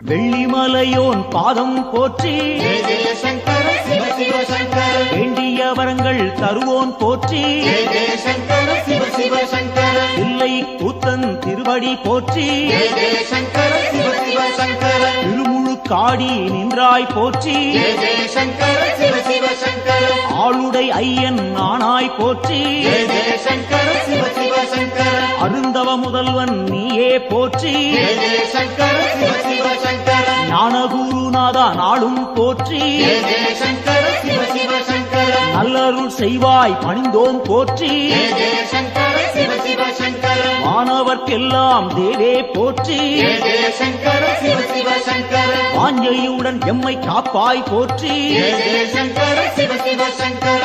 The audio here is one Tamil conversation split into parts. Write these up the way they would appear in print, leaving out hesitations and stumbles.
வெள்ளிமலையோன் பாதம் போற்றி ஜெய ஜெய சங்கர சிவ சிவ சங்கர வேண்டிய வரங்கள் தருவோன் போற்றி ஜெய ஜெய சங்கர சிவ சிவ சங்கர இல்லை கூத்தன் திருவடி போற்றி ஜெய ஜெய சங்கர சிவ சிவ சங்கர திருமுழு காடி நின்றாய் போற்றி ஜெய ஜெய சங்கர சிவ சிவ சங்கர ஆளுடை ஐயன் நானாய் போற்றி ஜெய ஜெய சங்கர சிவ சிவ சங்கர அருந்தவ முதல்வன் நீயே போற்றி ஜெய ஜெய சங்கர சிவ சிவ சங்கர ஞானகுருநாதா நாளும் போற்றி ஜெய ஜெய சங்கர சிவ சிவ சங்கர நல்லருள் செய்வாய் பணிந்தோம் போற்றி ஜெய ஜெய சங்கர சிவ சிவ சங்கர மாணவர்க்கெல்லாம் தேவே போற்றி ஜெய ஜெய சங்கர சிவ சிவ சங்கர வாஞ்சையுடன் எம்மை காப்பாய் போற்றி ஜெய ஜெய சங்கர சிவ சிவ சங்கர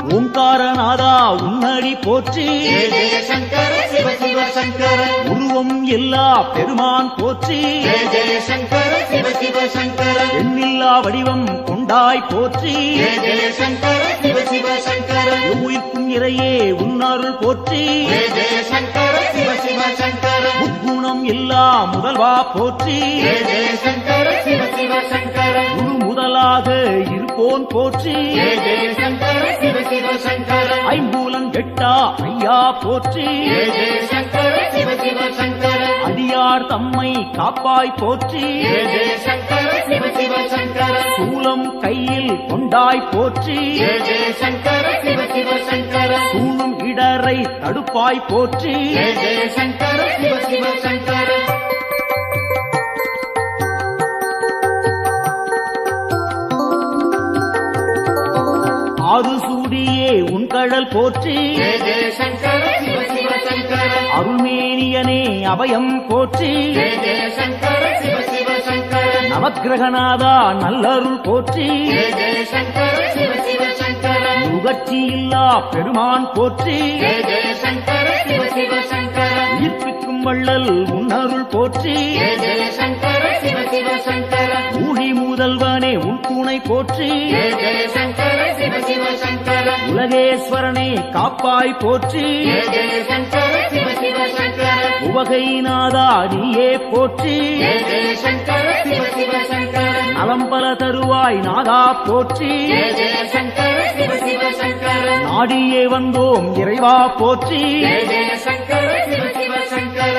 ஓங்காரநாதா உன்னடி போற்றி ஜெய ஜெய சங்கர சிவ சிவ சங்கர உருவம் எல்லா பெருமான் போற்றி ஜெய ஜெய சங்கர சிவ சிவ சங்கர எண்ணில்லா வடிவம் கொண்டாய் போற்றி ஜெய ஜெய சங்கர சிவ சிவ சங்கர உயிர்க்கும் இறையே உன்னருள் போற்றி ஜெய ஜெய சங்கர சிவ சிவ சங்கர முக்குணம் எல்லா முதல்வா போற்றி ஜெய ஜெய சங்கர சிவ சிவ சங்கர குரு முதலாக இருப்போன் போற்றி ஜெய ஜெய சங்கர சிவ சிவ சங்கர ஐம்பூலன் கெட்டா ஐயா போற்றி ஜெய ஜெய சங்கர சிவ சிவ சங்கர அடியார் தம்மை காப்பாய் போற்றி ஜெய ஜெய சங்கர சிவ சிவ சங்கர சூலம் கையில் கொண்டாய் போற்றி ஜெய ஜெய சங்கர சிவ சிவ சங்கர சூழும் இடரை தடுப்பாய் போற்றி ஜெய ஜெய சங்கர சிவ சிவ சங்கர ஆறு சூடியே உன் கடல் போற்றி ஜெய ஜெய சங்கர சிவ சிவ சங்கர அருள்மேனியனே அபயம் போற்றி ஜெய ஜெய சங்கர சிவ சிவ சங்கர நவக்கிரகநாதா நல்லருள் போற்றி ஜெய ஜெய சங்கர சிவ சிவ சங்கர நுகர்ச்சி இல்லா பெருமான் போற்றி ஜெய ஜெய சங்கர சிவ சிவ சங்கர உயிர்ப்பிக்கும் வள்ளல் உன்னருள் போற்றி ஜெய ஜெய சங்கர சிவ சிவ சங்கர ஊழி முதல்வனே உன் துணை போற்றி ஜெய ஜெய சங்கர சிவ சிவ சங்கர உலகேஸ்வரனே காப்பாய் போற்றி ஜெய ஜெய சங்கர சிவ சிவ சங்கர உவகைநாதா நீயே போற்றி ஜெய ஜெய சங்கர சிவ சிவ சங்கர நலம்பல தருவாய் நாதா போற்றி ஜெய ஜெய சங்கர சிவ சிவ சங்கர நாடியே வந்தோம் இறைவா போற்றி ஜெய ஜெய சங்கர சிவ சிவ சங்கர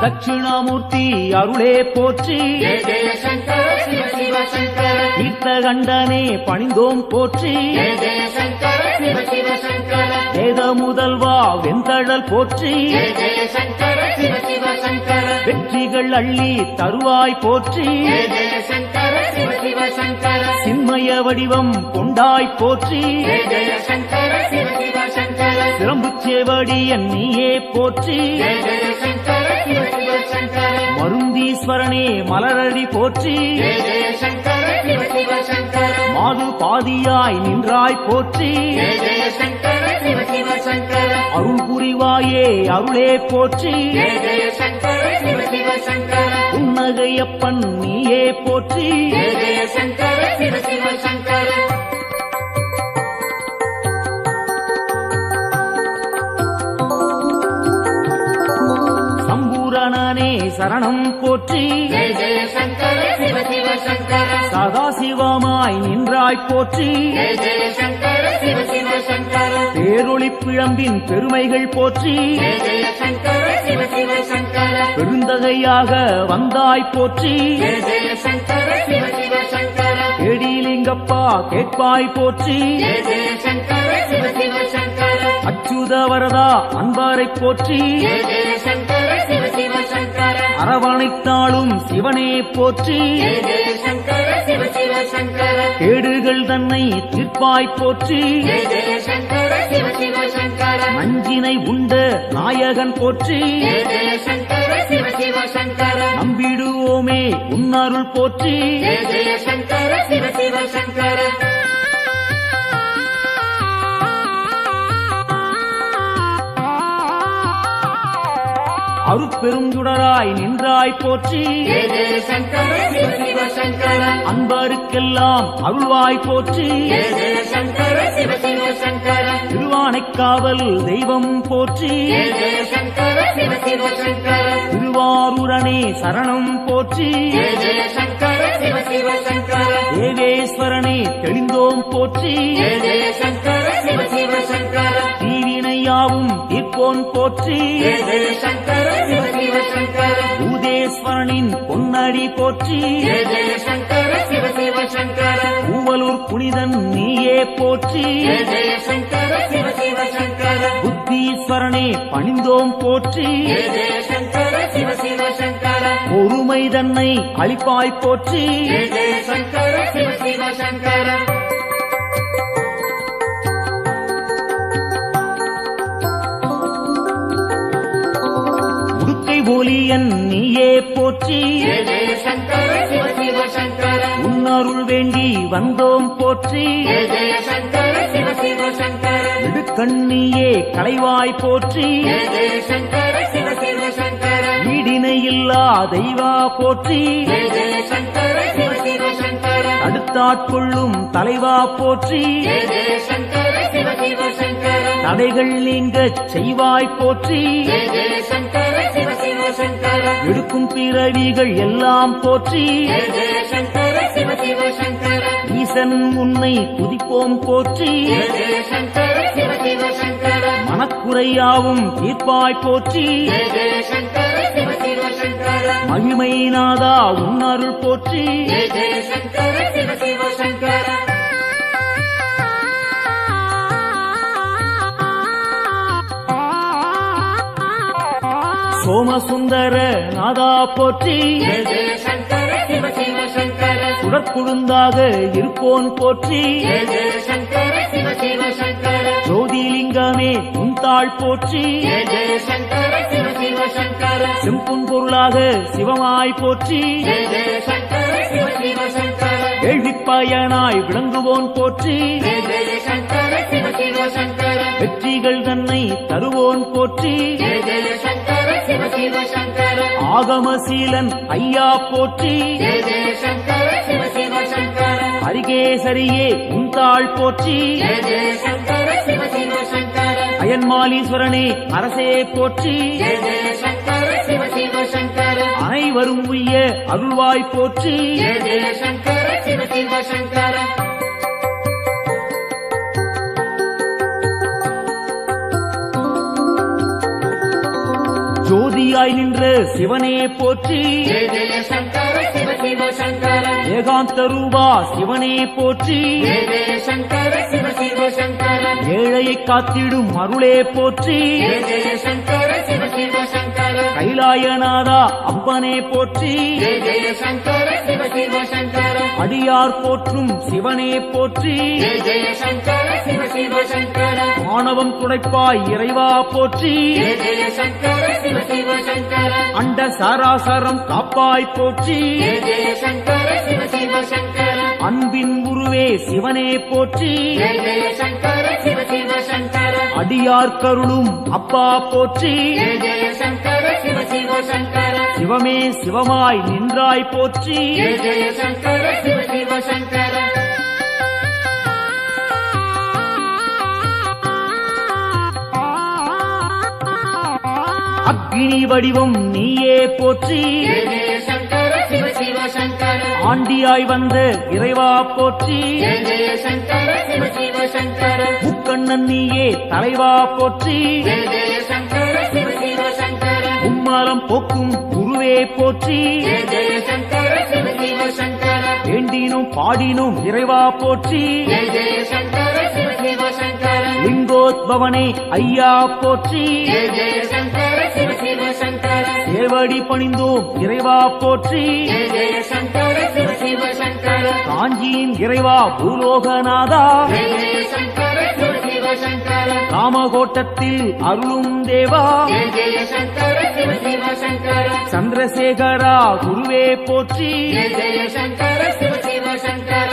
தட்சிணாமூர்த்தி அருளே போற்றி ஜெய ஜெய சங்கர சிவ சிவ சங்கர தீர்த்தகண்டனே பணிந்தோம் போற்றி ஜெய ஜெய சங்கர சிவ சிவ சங்கர வேத முதல்வா வெந்தழல் போற்றி ஜெய ஜெய சங்கர சிவ சிவ சங்கர வெற்றிகள் அள்ளி தருவாய் போற்றி ஜெய ஜெய சங்கர சிவ சிவ சங்கர சின்மய வடிவம் கொண்டாய் போற்றி ஜெய ஜெய சங்கர சிவ சிவ சங்கர சிரம்புச்சேவடியன் நீயே போற்றி ஜெய ஜெய சங்கர சிவ சிவ சங்கர மருந்தீஸ்வரனே மலரடி போற்றி ஜெய ஜெய சங்கர சிவ சிவ சங்கர மாது பாதியாய் நின்றாய் போற்றி ஜெய ஜெய சங்கர சிவ சிவ சங்கர அருள் புரிவாயே அருளே போற்றி ஜெய ஜெய சங்கர சிவ சிவ சங்கர புன்னகையப்பன் நீயே போற்றி ஜெய ஜெய சங்கர சிவ சிவ சங்கர சம்பூரணனே சரணம் போற்றி ஜெய ஜெய சங்கர சிவ சிவ சங்கர சதாசிவமாய் நின்றாய் போற்றி ஜெய ஜெய சங்கர சிவ சிவ சங்கர பேரொளி பிழம்பின் பெருமைகள் போற்றி ஜெய ஜெய சங்கர சிவ சிவ சங்கர பெருந்தகையாக வந்தாய் போற்றி ஜெய ஜெய சங்கர சிவ சிவ சங்கர கேடிலிங்கப்பா கேட்பாய் போற்றி ஜெய ஜெய சங்கர சிவ சிவ சங்கர அச்சுத வரதா அன்பாரை போற்றி ஜெய ஜெய சங்கர சிவ சிவ சங்கர அரவணைத்தாளும் சிவனே போற்றி ஜெய ஜெய சங்கர சிவ சிவ சங்கர கேடுகள் தன்னை தீர்ப்பாய் போற்றி ஜெய ஜெய சங்கர சிவ சிவ சங்கர நஞ்சினை உண்ட நாயகன் போற்றி ஜெய ஜெய சங்கர சிவ சிவ சங்கர நம்பிடுவோமே உன்னருள் போற்றி ஜெய ஜெய சங்கர சிவ சிவ சங்கர அருட்பெருஞ்சுடராய் நின்றாய் போற்றி ஜெய ஜெய சங்கர சிவ சிவ சங்கர அன்பருக்கெல்லாம் அருள்வாய் போற்றி ஜெய ஜெய சங்கர சிவ சிவ சங்கர திருவானைக்காவல் தெய்வம் போற்றி ஜெய ஜெய சங்கர சிவ சிவ சங்கர திருவாரூரனே சரணம் போற்றி ஜெய ஜெய சங்கர சிவ சிவ சங்கர தேவேஸ்வரனே தெளிந்தோம் போற்றி ஜெய ஜெய சங்கர சிவ சிவ சங்கர தீவினையாவும் தீர்ப்போன் போற்றி ஜெய ஜெய சங்கர சிவ சிவ சங்கர பூதேஸ்வரனின் பொன்னடி போற்றி ஜெய ஜெய சங்கர சிவ சிவ சங்கர பூவலூர் புனிதன் நீயே போற்றி ஜெய ஜெய சங்கர சிவ சிவ சங்கர புத்தீஸ்வரனே பணிந்தோம் போற்றி ஜெய ஜெய சங்கர சிவ சிவ சங்கர பொறுமை தன்னை அளிப்பாய் போற்றி ஜெய ஜெய சங்கர சிவ சிவ சங்கர உடுக்கை ஒலியன் நீயே போற்றி ஜெய ஜெய சங்கர சிவ சிவ சங்கர உன்னருள் வேண்டி வந்தோம் போற்றி ஜெய ஜெய சங்கர சிவ சிவ சங்கர இடுக்கண்ணியே களைவாய் போற்றி ஜெய ஜெய சங்கர சிவ சிவ சங்கர ஈடினையில்லா தெய்வா போற்றி ஜெய ஜெய சங்கர சிவ சிவ சங்கர அடுத்தாட்கொள்ளும் தலைவா போற்றி ஜெய ஜெய சங்கர சிவ சிவ சங்கர தடைகள் நீங்கச் செய்வாய் போற்றி ஜெய ஜெய சங்கர சிவ சிவ சங்கர எடுக்கும் பிறவிகள் எல்லாம் போற்றி ஜெய ஜெய சங்கர சிவ சிவ சங்கர ஈசன் உன்னை துதிப்போம் போற்றி ஜெய ஜெய சங்கர சிவ சிவ சங்கர மனக்குறையாவும் தீர்ப்பாய் போற்றி ஜெய ஜெய சங்கர சிவ சிவ சங்கர மகிமை நாதா உன்னருள் போற்றி ஜெய ஜெய சங்கர சிவ சிவ சங்கர சோமசுந்தர நாதா போற்றி ஜெய ஜெய சங்கர சிவ சிவ சங்கர சுடற்குழுந்தாக இருப்போன் போற்றி ஜெய ஜெய சங்கர சிவ சிவ சங்கர ஜோதிலிங்கமே உந்தாள் போற்றி ஜெய ஜெய சங்கர சிவ சிவ சங்கர செம்புன் பொருளாக சிவமாய் போற்றி ஜெய ஜெய சங்கர சிவ சிவ சங்கர கேள்விப்பயனாய் விளங்குவோன் போற்றி ஜெய ஜெய சங்கர சிவ சிவ சங்கர வெற்றிகள் தன்னை தருவோன் போற்றி ஜெய ஜெய சங்கர சிவ சிவ சங்கர ஆகமசீலன் ஐயா போற்றி ஜெய ஜெய சங்கர சிவ சிவ சங்கர ஹரிகேசரியே உந்தாள் போற்றி ஜெய ஜெய சங்கர சிவ சிவ சங்கர அயன்மாலீஸ்வரனே அரசே போற்றி ஜெய ஜெய சங்கர சிவ சிவ சங்கர அனைவரும் உய்ய அருள்வாய் போற்றி ஜெய ஜெய சங்கர சிவ சிவ சங்கர ஜோதியாய் நின்ற சிவனே போற்றி ஜெய ஜெய சங்கர சிவ சிவ சங்கர ஏகாந்த ரூபா சிவனே போற்றி ஜெய ஜெய சங்கர சிவ சிவ சங்கர ஏழையை காத்திடும் அருளே போற்றி ஜெய ஜெய சங்கர சிவ சிவ சங்கர கைலாயநாதா அப்பனே போற்றி ஜெய ஜெய சங்கர சிவ சிவ சங்கர அடியார் போற்றும் சிவனே போற்றி ஜெய ஜெய சங்கர சிவ சிவ சங்கர ஆணவம் துடைப்பாய் இறைவா போற்றி ஜெய ஜெய சங்கர சிவ சிவ சங்கர அண்ட சாராசரம் காப்பாய் போற்றி ஜெய ஜெய சங்கர சிவ சிவ சங்கர அன்பின் உருவே சிவனே போற்றி ஜெய ஜெய சங்கர சிவ சிவ சங்கர அடியார் கருளும் அப்பா போற்றி ஜெய ஜெய சங்கர சிவ சிவ சங்கர சிவமே சிவமாய் நின்றாய் போற்றி ஜெய ஜெய சங்கர சிவ சிவ சங்கர அக்னி வடிவம் நீயே போற்றி ஜெய ஜெய சங்கர சிவ சிவ சங்கர ஆண்டியாய் வந்த இறைவா போற்றி ஜெய ஜெய சங்கர சிவ சிவ சங்கர முக்கண்ணன் நீயே தலைவா போற்றி ஜெய ஜெய சங்கர சிவ சிவ சங்கர மும்மரம் போக்கும் குருவே போற்றி ஜெய ஜெய சங்கர சிவ சிவ சங்கர வேண்டினும் பாடினும் இறைவா போற்றி ஜெய ஜெய சங்கர சிவ சிவ சங்கர லிங்கோத்பவனே ஐயா போற்றி ஜெய ஜெய சங்கர சிவ சிவ சங்கர சேவடி பணிந்தோம் இறைவா போற்றி ஜெய ஜெய சங்கர சிவ சிவ சங்கர காஞ்சியின் இறைவா பூலோகநாதா ஜெய ஜெய சங்கர சிவ சிவ சங்கர ராமகோட்டத்தில் அருளும் தேவா ஜெய ஜெய சங்கர சிவ சிவ சங்கர சந்திரசேகரா குருவே போற்றி ஜெய ஜெய சங்கர சிவ சிவ சங்கர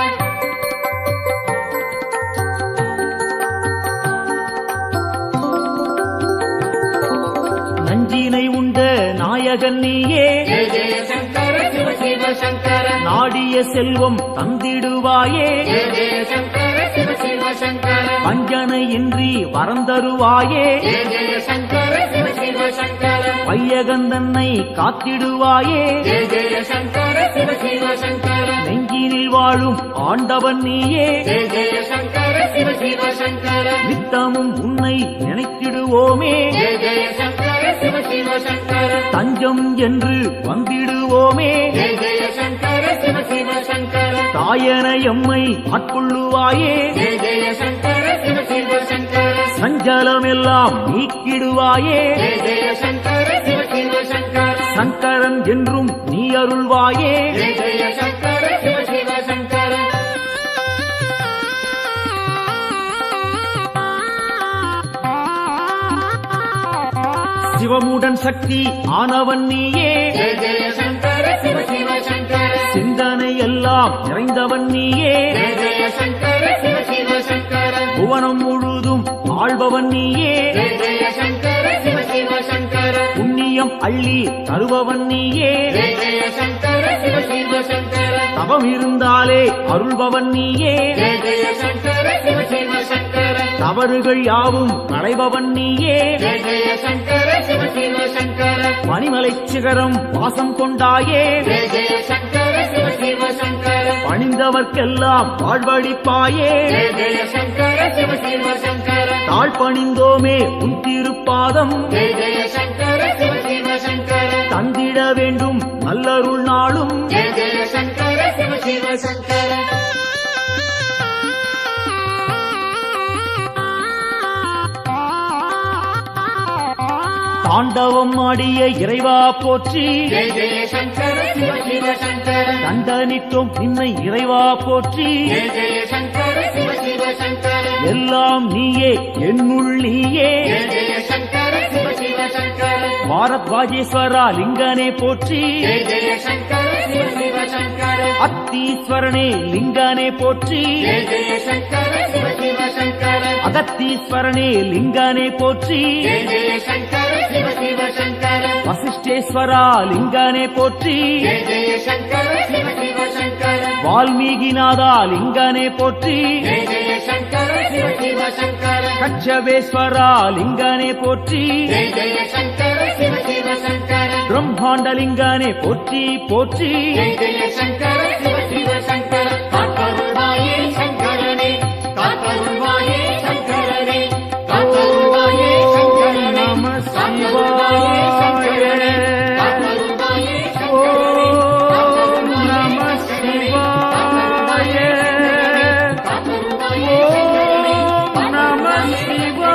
நஞ்சினை உண்ட நாயகன் நீயே ஜெய ஜெய சங்கர சிவ சிவ சங்கர நாடிய செல்வம் தந்திடுவாயே ஜெய ஜெய சங்கர சிவ சிவ சங்கர வஞ்சனையின்றி வரந்தருவாயே ஜெய ஜெய சங்கர சிவ சிவ சங்கர வையகந்தன்னை காத்திடுவாயே ஜெய ஜெய சங்கர சிவ சிவ சங்கர நெஞ்சினில் வாழும் ஆண்டவன் நீயே ஜெய ஜெய சங்கர சிவ சிவ சங்கர நித்தமும் உன்னை நினைத்திடுவோமே ஜெய ஜெய சங்கர சிவ சிவ சங்கர தஞ்சம் என்று வந்திடுவோமே ஜெய ஜெய சங்கர சிவ சிவ சங்கர தாயன எம்மை ஆட்கொள்ளுவாயே ஜெய ஜெய சங்கர சிவ சிவ சங்கர சஞ்சலமெல்லாம் நீக்கிடுவாயே ஜெய ஜெய சங்கர சிவ சிவ சங்கர சங்கரன் என்றும் நீ அருள்வாயே ஜெய ஜெய சங்கர சிவ சிவ சங்கர சிவமுடன் சக்தி ஆனவன் நீயே ஜெய ஜெய சங்கர சிவ சிவ சங்கர சிந்தனை எல்லாம் நிறைந்தவன் நீயே ஜெய ஜெய சங்கர சிவ சிவ சங்கர புவனம் முழுதும் ஆள்பவன் நீயே ஜெய ஜெய சங்கர சிவ சிவ சங்கர புண்ணியம் அள்ளி தருபவன் நீயே ஜெய ஜெய சங்கர சிவ சிவ சங்கர தவம் இருந்தாலே அருள்பவன் நீயே ஜெய ஜெய சங்கர சிவ சிவ சங்கர தவறுகள் யாவும் களைபவன் நீயே ஜெய ஜெய சங்கர சிவ சிவ சங்கர பனிமலை சிகரம் வாசம் கொண்டாயே ஜெய ஜெய சங்கர சிவ சிவ சங்கர பணிந்தவர்க்கெல்லாம் வாழ்வழிப்பாயே ஜெய ஜெய சங்கர சிவ சிவ சங்கர தாழ் பணிந்தோமே உன் திருப்பாதம் ஜெய ஜெய சங்கர சிவ சிவ சங்கர தந்திட வேண்டும் நல்லருள் நாளும் ஜெய ஜெய சங்கர சிவ சிவ சங்கர தாண்டவம் ஆடிய இறைவா போற்றி ஜெய ஜெய சங்கர சிவ சிவ சங்கர தண்டனிட்டோம் நின்னை இறைவா போற்றி ஜெய ஜெய சங்கர சிவ சிவ சங்கர எல்லாம் நீயே என்னுள் நீயே ஜெய ஜெய சங்கர சிவ சிவ சங்கர பாரத்வாஜேஸ்வரா லிங்கனே போற்றி ஜெய ஜெய சங்கர சிவ சிவ சங்கர அத்தீஸ்வரனே லிங்கனே போற்றி ஜெய ஜெய சங்கர சிவ சிவ சங்கர அகத்தீஸ்வரனே லிங்கனே போற்றி ஜெய ஜெய சங்கர சிவ சிவ சங்கர வசிஷ்டேஸ்வரா லிங்கனே போற்றி ஜெய ஜெய சங்கர சிவ சிவ சங்கர வால்மீகிநாதா லிங்கனே போற்றி ஜெய ஜெய சங்கர சிவ சிவ சங்கர கச்சவேஸ்வரா லிங்கனே போற்றி ஜெய ஜெய சங்கர சிவ சிவ சங்கர பிரம்மாண்டலிங்கனே போற்றி போற்றி ஜெய ஜெய சங்கர சிவ சிவ சங்கர காத்தருள்வாயே சங்கரனே காத்தருள்வாயே சங்கரனே காத்தருள்வாயே சங்கரனே நம காத்தருள்வாயே சங்கரனே சிவாய காத்தருள்வாயே சங்கரனே ஓம் நம சிவாய காத்தருள்வாயே ஓம் நம சிவாய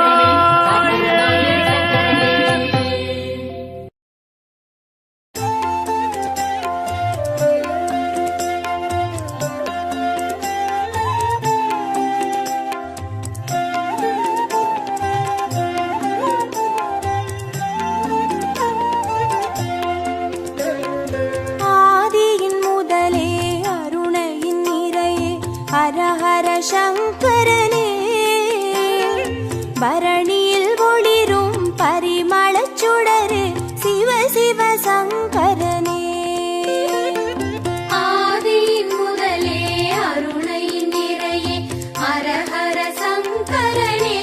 ஆதியின் முதலே அருணையின் நிறையே ஹரஹர சங்கரனே பரணியில் ஒளிரும் பரிமளச் சுடரே சிவ சிவ சங்கரனே ஆதியின் முதலே அருணையின் நிறையே ஹரஹர சங்கரனே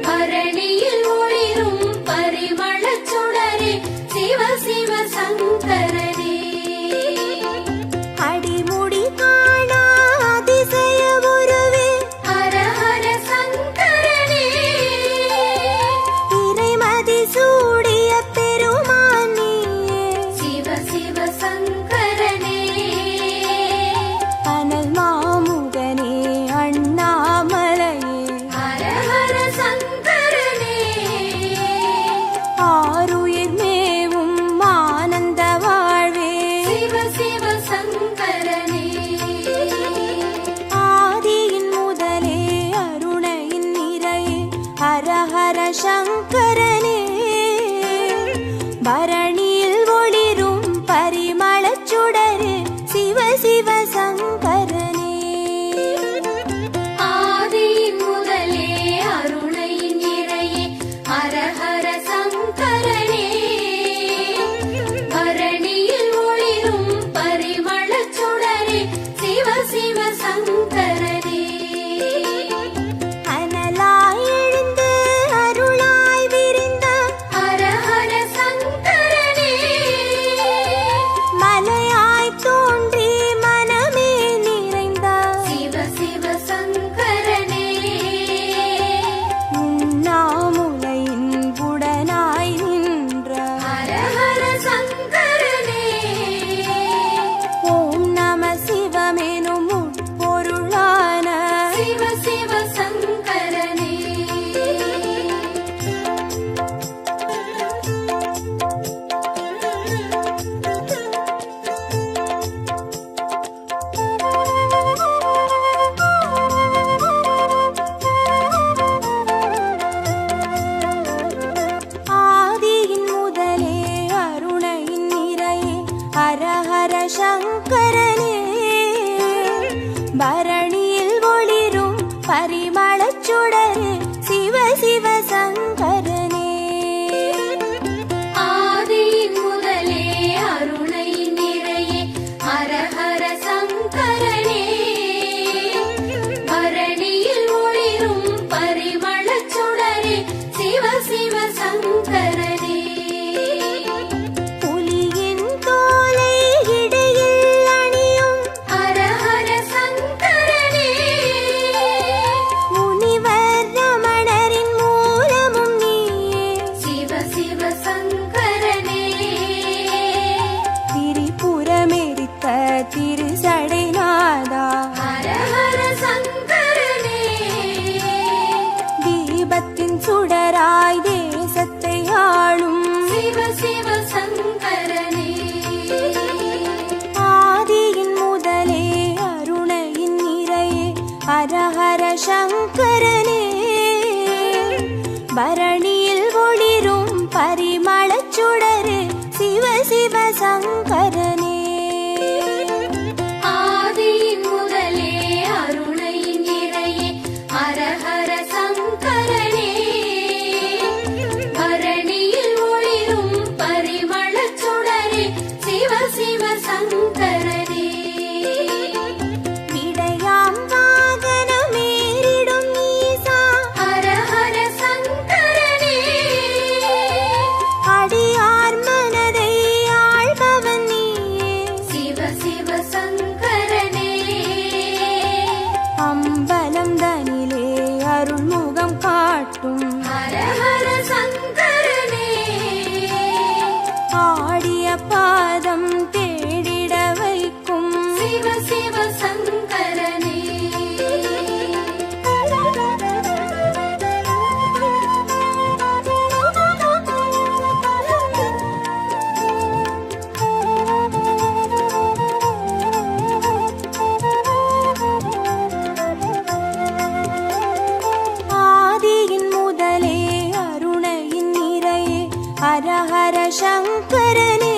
பரணியில் ஒளிரும் பரிமளச் சுடரே சிவ சிவ சங்கரனே அடிமுடி காணா அதிசய உருவே ஹரஹர சங்கரனே இறைமதி சூடிய பெருமான் நீயே சிவ சிவ சங்கரனே அனல் மாமுகனே அண்ணாமலையே ஹரஹர சங்கரனே ஆருயிர் மேவும் ஆனந்த வாழ்வே சிவ சிவ சங்கரனே ஆதியின் முதலே அருணையின் நிறையே ஹரஹர சங்கரனே பரணியில் ஒளிரும் பரிமளச் சுடரே சிவ சிவ சங்கரனே ஆதியின் முதலே அருணையின் நிறையே ஹரஹர சங்கரனே ஹர சங்கரனே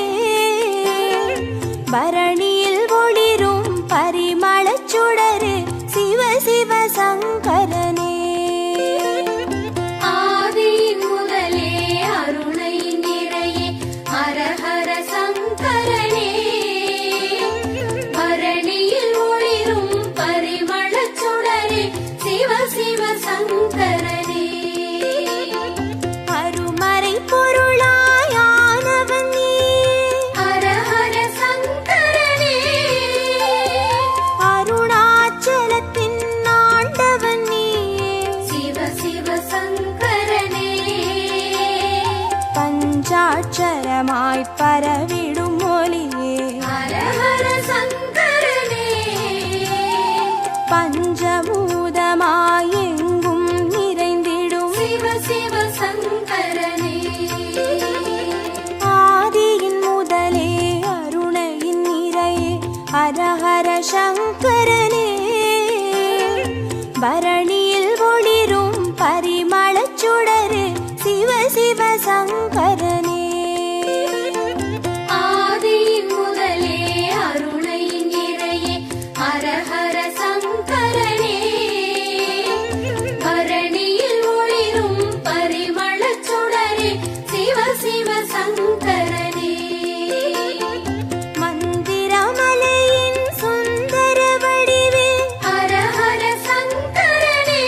பரணியில் ஒளிரும் பரிமளச் சுடரு சிவ சிவ சங்கரனே ஆதியின் முதலே அருணை நிறையே ஹர ஹர சங்கரனே பரணியில் ஒளிரும் பரிமளச் சுடரே சிவ சிவ சங்கரனே அருமறை பொருளாயானவன் நீ ஹர ஹர சங்கரனே அருணாச்சலத்தின் ஆண்டவன் நீயே சிவ சிவ சங்கரனே பஞ்சாட்சரமாய் பரவிடும் ஒளியே ஹர ஹர சங்கரனே பஞ்சபூதமாய் எங்கும் நிறைந்திடும் சிவ சிவ சங்கரனே ஆதியின் முதலே அருணையின் நிறையே ஹர ஹர சங்கரனே பரணியில் ஒளிரும் பரிமளச் சுடரு சிவ சிவ சங்கரனே ஆதியின் முதலே அருணை நிறையே ஹர ஹர சங்கரனே பரணியில் ஒளிரும் பரிமளச் சுடரே சிவ சிவ சங்கரனே மந்திரமலையின் சுந்தர வடிவே ஹர ஹர சங்கரனே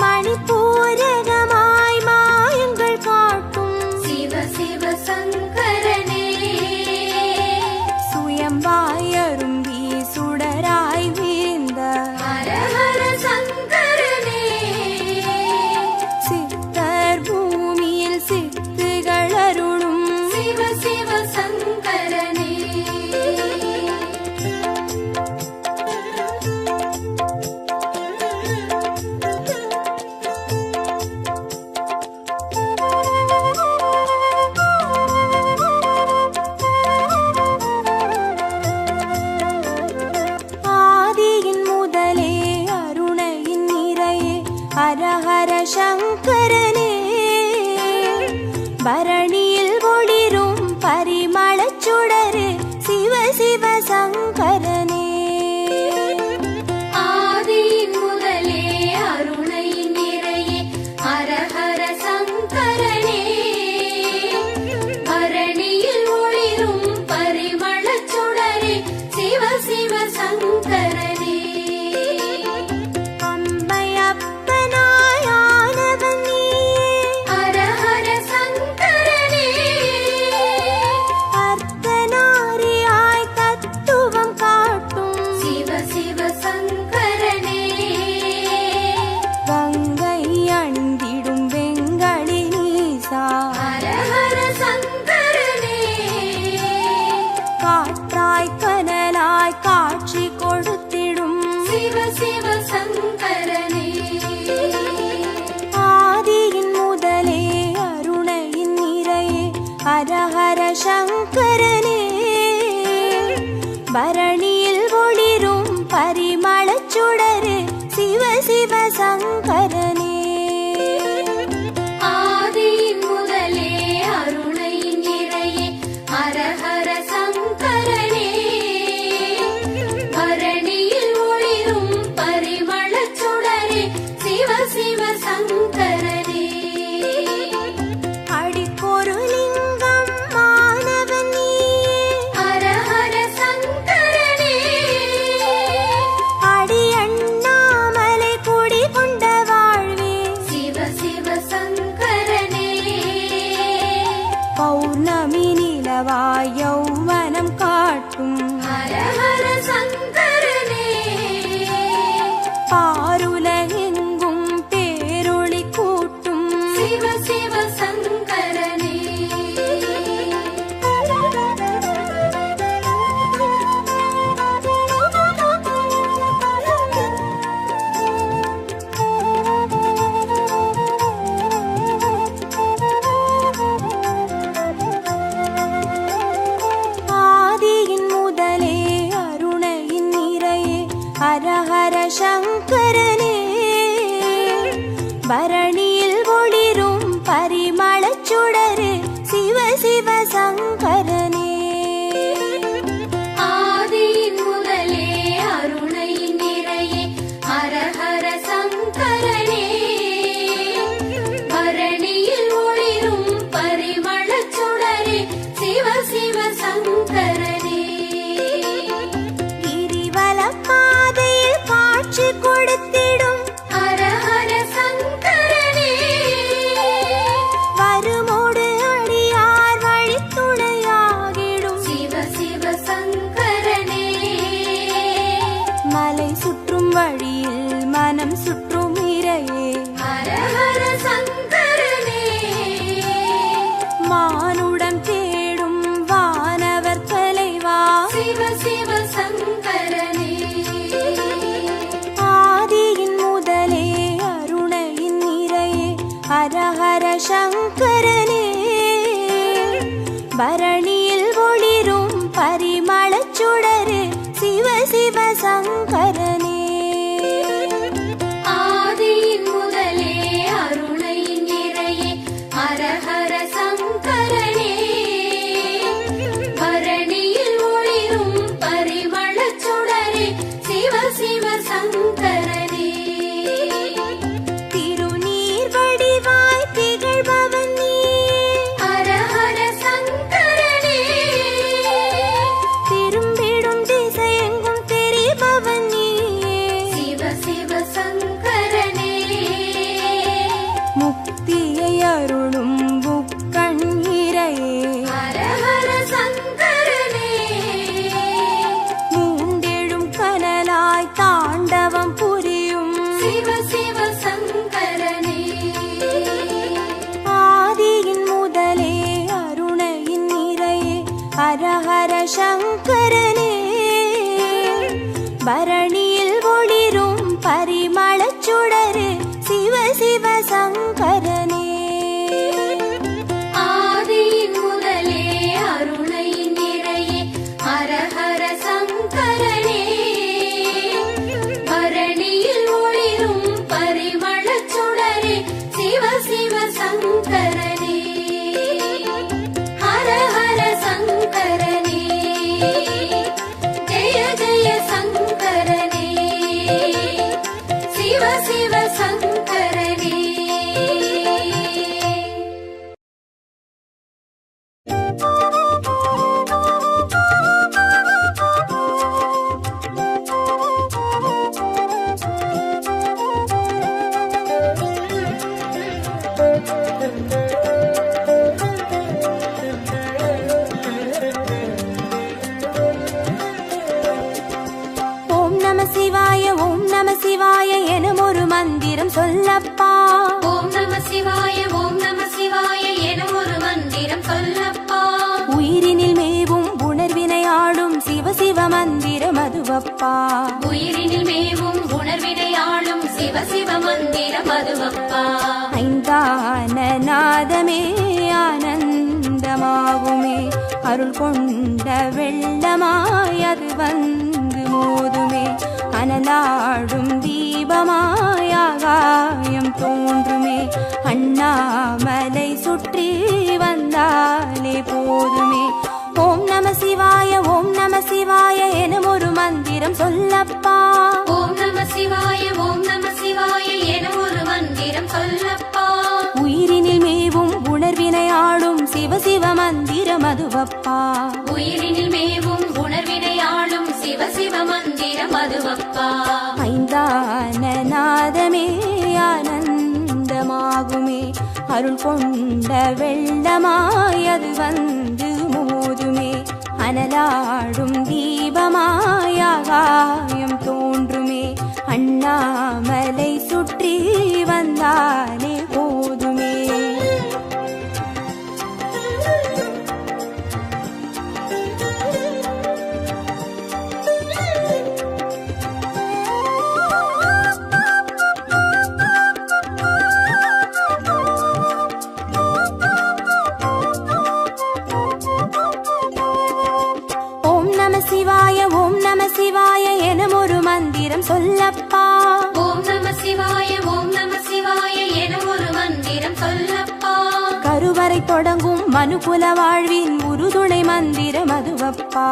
மணிப்பூரகமாய் மாயங்கள் காட்டும் சிவ சிவ சங்கரனே சுயம்பாயரும்பி சுடராய் வீழ்ந்த ஹர ஹர சங்கரனே சித்தர் பூமியில் சித்துகள் அருளும் சிவ சிவ சங்கரனே ஆதியின் முதலே அருணையின் நிறையே ஹர ஹர சங்கரனே பரணியில் ஒளிரும் பரிமளச் சுடரு சிவ சிவ சங்கரனே ஆதியின் முதலே அருணை நிறையே ஹர ஹர சங்கரனே பரணியில் ஒளிரும் பரிமளச் சுடரே சிவ சிவ சங்கரனே அம்மையப்பனாயானவன் நீயே ஹர ஹர சங்கரனே அர்த்தநாரியாய் தத்துவம் காட்டும் சிவ சிவ சங்கரனே கங்கை அணிந்திடும் வெங்கடி நீசா ஹர ஹர சங்கரனே காற்றாய் கனலாய் காட்சி கொடுத்திடும் சிவ சிவ சங்கரனே ஆதியின் முதலே அருணையின் நிறையே ஹர ஹர சங்கரனே பரணியில் ஒளிரும் பரிமளச் சுடரு சிவ சிவ சங்கரனே ஆதியின் முதலே அருணை நிறையே ஹர ஹர சங்கரனே பரணியில் ஒளிரும் பரிமளச் சுடரே சிவ சிவ சங்கரனே அடிக்கொரு லிங்கம் மாணவன் நீயே ஹர ஹர சங்கரனே அடி அண்ணாமலை குடி கொண்ட வாழ்வே சிவ சிவ சங்கரனே பௌர்ணமி நிலவாய் யௌவனம் காட்டும் ஹர ஹர சங்கரனே பாருலகெங்கும் பேரொளி கூட்டும் சிவ சிவ சங்கரனே ஆதியின் முதலே அருணையின் பரணியில் ஒளிரும் பரிமளச் சுடரு சிவ சிவ சங்கரனே. ஆதியின் முதலே அருணையின் நிறையே ஹரஹர சங்கரனே. பரணியில் ஒளிரும் பரிமளச் சுடரே சிவ சிவ சங்கரனே. திருநீர் வடிவாய் திகழ்பவன் நீ ஹரஹர சங்கரனே. திரும்பிடும் திசையெங்கும் தெரிபவன் நீயே. சிவ சிவ சங்கரனே. முக்தியை அருளும் முக்கண்ணிரையே ஹரஹர சங்கரனே. மூண்டெழும் கனலாய் தாண்டவம் புரியும் சிவ சிவ சங்கரனே. ஆதியின் முதலே அருணையின் நிறையே ஹரஹர சங்கரனே. பரணியில் ஒளிரும் பரிமளச் சுடரு சிவ சிவ சங்கரனே. ஆதியின் முதலே அருணையின் நிறையே ஹரஹர சங்கரனே. பரணியில் ஒளிரும் பரிமளச் சுடரே சிவ சிவ சங்கரனே. ஹரஹர சங்கரனே. ஜெய ஜெய சங்கரனே. சிவ சிவ சங்கரனே. ஓம் நம சிவாய ஓம் நம சிவாய எனும் ஒரு மந்திரம் சொல்லப்பா. ஓம் நம சிவாய ஓம் நம சிவாய எனும் ஒரு மந்திரம் சொல்லப்பா. உயிரினில் மேவும் உணர்வினை ஆளும் சிவ சிவ மந்திரம் அதுவப்பா. உயிரினில் மேவும் உணர்வினை ஆளும் சிவ சிவ மந்திரம் அதுவப்பா. ஐந்தான நாதமே ஆனந்தமாகுமே அருள் கொண்ட வெள்ளமாய் அது வந்து மோதுமே. அனலாடும் தீபமாய் ஆகாயம் தோன்றுமே. அண்ணாமலை சுற்றி வந்தாலே போதுமே. ஓம் நம சிவாய ஓம் நம சிவாய எனும் ஒரு மந்திரம் சொல்லப்பா. ஓம் நம சிவாய ஓம் நம சிவாய எனும் ஒரு மந்திரம் சொல்லப்பா. உயிரினில் மேவும் உணர்வினை ஆளும் சிவ சிவ மந்திரம் அதுவப்பா. உயிரினில் மேவும் உணர்வினை ஆளும் சிவ சிவ மந்திரம் அதுவப்பா. ஐந்தான நாதமே ஆனந்தமாகுமே அருள் கொண்ட வெள்ளமாய் அது வந்து மோதுமே. அனலாடும் தீபமாய் ஆகாயம் தோன்றுமே. அண்ணாமலை சுற்றி வந்தாலே போதுமே. ஓம் நம சிவாய ஓம் நம சிவாய எனும் ஒரு மந்திரம் சொல்லப்பா. ஓம் நம சிவாய ஓம் நம சிவாய எனும் ஒரு மந்திரம் சொல்லப்பா. கருவறை தொடங்கும் மனுகுல வாழ்வின் உறுதுணை மந்திரம் அதுவப்பா.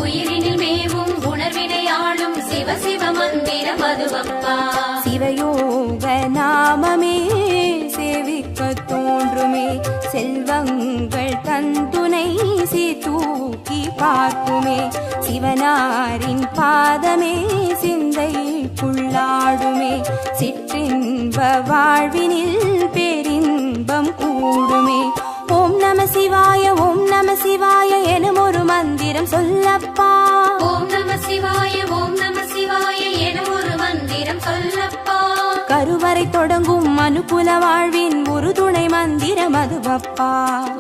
உயிரினில் மேவும் உணர்வினை ஆளும் சிவ சிவ மந்திரம் அதுவப்பா. சிவயோக நாமமே சேவிக்க தோன்றுமே. செல்வங்கள் தந்துணை தூக்கி பார்க்குமே. சிவனாரின் பாதமே சிந்தைக்குள்ளாடுமே. சிற்றின்ப வாழ்வினில் பேரின்பம் கூடுமே. ஓம் நம சிவாய ஓம் நம சிவாய எனும் ஒரு மந்திரம் சொல்லப்பா. ஓம் நம சிவாய ஓம் நம சிவாய எனும் ஒரு மந்திரம் சொல்லப்பா. கருவறை தொடங்கும் மனுகுல வாழ்வின் ஒரு துணை மந்திரம் அதுவப்பா.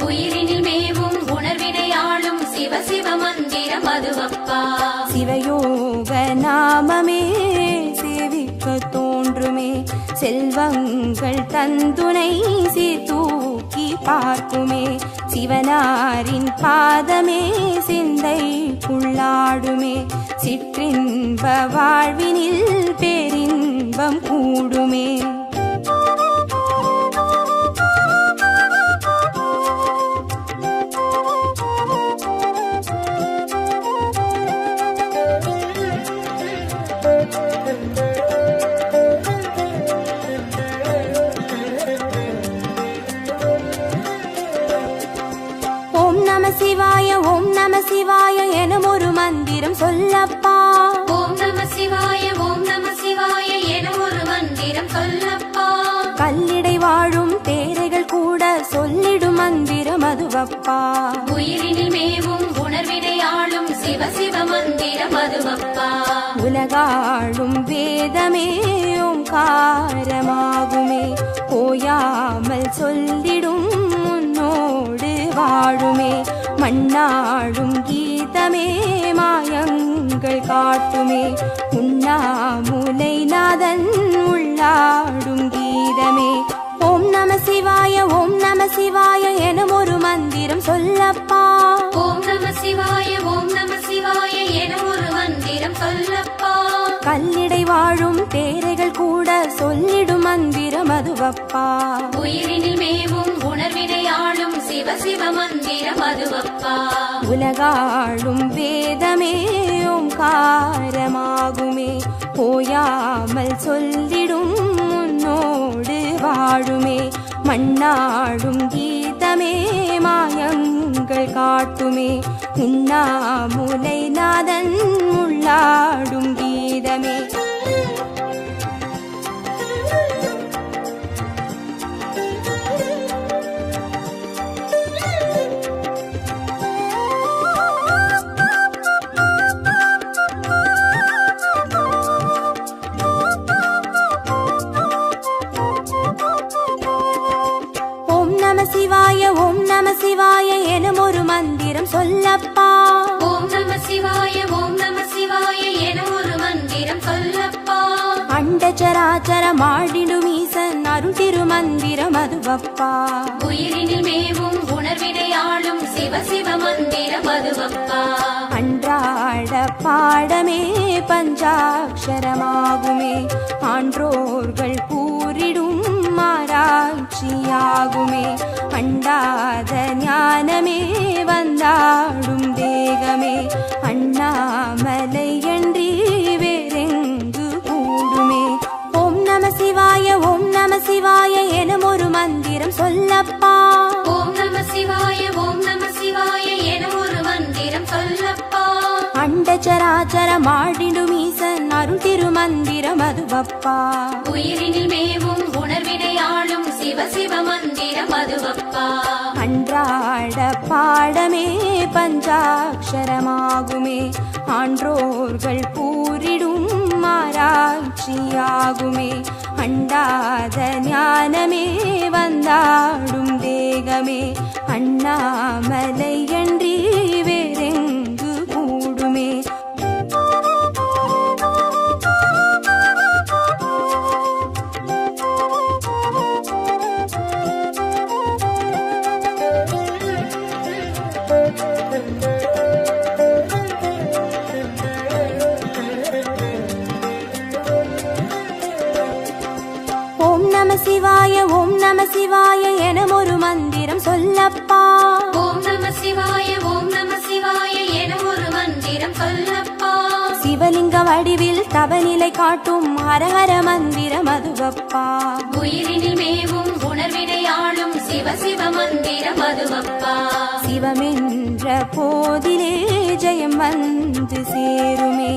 உயிரினில் மேவும் உணர்வினை ஆளும் சிவ சிவ மந்திரம் அதுவப்பா. சிவயோக நாமமே சேவிக்க தோன்றுமே. செல்வங்கள் தந்துணை தூக்கி பார்க்குமே. சிவனாரின் பாதமே சிந்தைக்குள்ளாடுமே. சிற்றின்ப வாழ்வினில் பேரின்பம் கூடுமே. ஓம் நம சிவாய ஓம் நம சிவாய எனும் ஒரு மந்திரம் சொல்லப்பா. ஓம் நம சிவாய ஓம் நம சிவாய என ஒரு மந்திரம் சொல்லப்பா. கல்லிடை வாழும் தேரைகள் கூட சொல்லிடும் மந்திரம் அதுவப்பா. உயிரினில் மேவும் உணர்வினை ஆளும் சிவ சிவ மந்திரம் அதுவப்பா. உலகாளும் வேதமே ஓங்காரமாகுமே. ஓயாமல் சொல்லிடும் உன்னோடு வாழுமே. மண்ணாளும் கீதமே மாயங்கள் காட்டுமே. உண்ணாமுலை நாதன் உள்ளாடும் கீதமே. ஓம் நம சிவாய ஓம் நம சிவாய எனும் ஒரு மந்திரம் சொல்லப்பா. ஓம் நம சிவாய ஓம் நம சிவாய என ஒரு மந்திரம் சொல்லப்பா. கல்லிடை வாழும் தேரைகள் கூட சொல்லிடும் மந்திரம் அதுவப்பா. உயிரினில் மேவும் உணர்வினை ஆளும் சிவ சிவ மந்திரம் அதுவப்பா. உலகாளும் வேதமே ஓங்காரமாகுமே. ஓயாமல் சொல்லிடும் உன்னோடு வாழுமே. மண்ணாளும் கீதமே மாயங்கள் காட்டுமே. உண்ணாமுலை நாதன் உள்ளாடும் கீதமே. ஓம் நம சிவாய ஓம் நம சிவாய எனும் ஒரு மந்திரம் சொல்லப்பா. ஓம் நம சிவாய ஓம் நம சிவாய என ஒரு மந்திரம் சொல்லப்பா. அண்டச்சராச்சர மாடிடும் ஈசன் அருள் திருமந்திரம் அதுவப்பா. உயிரினில் மேவும் உணர்வினை ஆளும் சிவ சிவ மந்திரம் அதுவப்பா. அன்றாட பாடமே பஞ்சாட்சரமாகுமே. ஆன்றோர்கள் கூறிடும் ஆராய்ச்சியாகுமே. அண்டாத ஞானமே வந்தாடும் தேகமே. அண்ணாமலை என்றி வேறெங்கு கூடுமே. ஓம் நம சிவாய ஓம் நம சிவாய எனும் ஒரு மந்திரம் சொல்லப்பா. ஓம் நம சிவாய ஓம் நம சிவாய என ஒரு மந்திரம் சொல்லப்பா. அண்டச்சராச்சர மாடிடும் ஈசன் அருள் திருமந்திரம் அதுவப்பா. உயிரினில் மேவும் உணர்வினை ஆளும் சிவ சிவ மந்திரம் அதுவப்பா. அன்றாட பாடமே பஞ்சாட்சரமாகுமே. ஆன்றோர்கள் கூறிடும் ஆராய்ச்சியாகுமே. அண்டாத ஞானமே வந்தாடும் தேகமே. அண்ணாமலை என்றி வேறெங்கு கூடுமே. ஓம் நம சிவாய ஓம் நம சிவாய எனும் ஒரு மந்திரம் சொல்லப்பா. ஓம் நம சிவாய ஓம் நம சிவாய என ஒரு மந்திரம் சொல்லப்பா. சிவலிங்க வடிவில் தவநிலை காட்டும் ஹரஹர மந்திரம் அதுவப்பா. உயிரினில் மேவும் உணர்வினை ஆளும் சிவ சிவ மந்திரம் அதுவப்பா. சிவமென்ற போதிலே ஜெயம் வந்து சேருமே.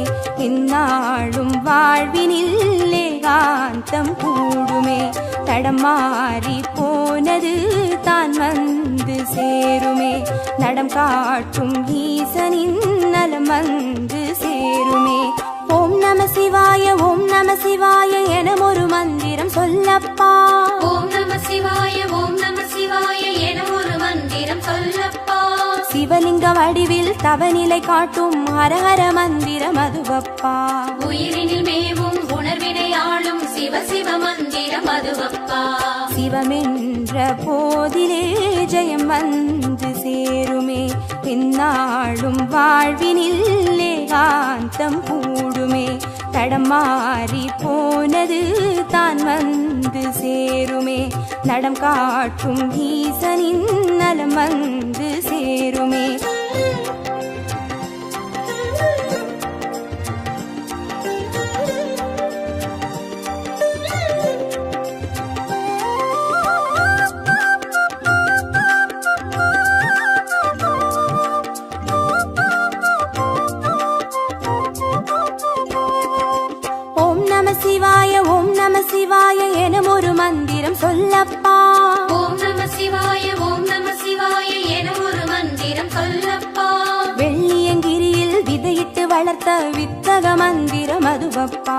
இந்நாளும் வாழ்வினில் ஏகாந்தம் கூடுமே. தடம் மாறி போனது தான் வந்து சேருமே. நடம் காட்டும் ஈசனின் நலம் வந்து சேருமே. ஓம் நம சிவாய ஓம் நம சிவாய எனும் ஒரு மந்திரம் சொல்லப்பா. ஓம் நம சிவாய ஓம் நம சிவாய என ஒரு மந்திரம் சொல்லப்பா. சிவலிங்க வடிவில் தவநிலை காட்டும் ஹரஹர மந்திரம் அதுவப்பா. உயிரினில் மேவும் உணர்வினை ஆளும் சிவ சிவ மந்திரம் அதுவப்பா. சிவமென்ற போதிலே ஜெயம் வந்து சேருமே பின்னாளும் வாழ்வினில் ஏகாந்தம் கூடுமே தடம் மாறி போனது தான் வந்து சேருமே நடம் காட்டும் ஈசனின் நலம் வந்து சேருமே ஓம் நம சிவாய எனும் ஒரு மந்திரம் சொல்லப்பா ஓம் நம சிவாய எனும் ஒரு மந்திரம் சொல்லப்பா வெள்ளியங்கிரியில் விதையிட்டு வளர்த்த வித்தக மந்திரம் அதுவப்பா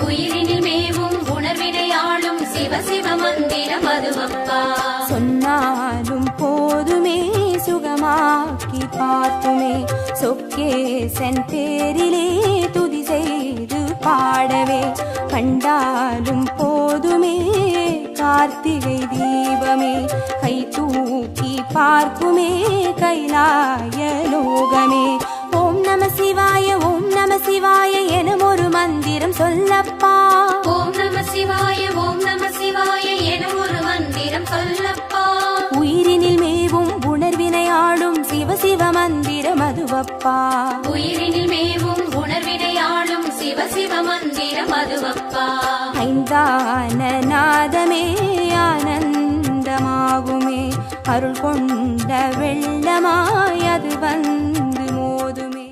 உயிரினில் மேவும் உணர்வினை ஆளும் சிவ சிவ மந்திரம் அதுவப்பா சொன்னாலும் போதுமே சுகமாக்கி பார்த்துமே சொக்கேசன் பேரிலே துதி செய்து பாடவே கண்டாலும் போதுமே கார்த்திகை தீபமே கை தூக்கி பார்க்குமே கைலாய லோகமே ஓம் நம சிவாய எனும் ஒரு மந்திரம் சொல்லப்பா ஓம் நம சிவாய எனும் ஒரு மந்திரம் சொல்லப்பா உயிரினில் மேவும் உணர்வினை ஆளும் சிவ சிவ மந்திரம் அதுவப்பா உயிரினில் மேவும் உணர்வினை ஆளும் சிவ சிவ மந்திரம் அதுவப்பா ஐந்தான நாதமே ஆனந்தமாகுமே அருள் கொண்ட வெள்ளமாய் அது வந்து மோதுமே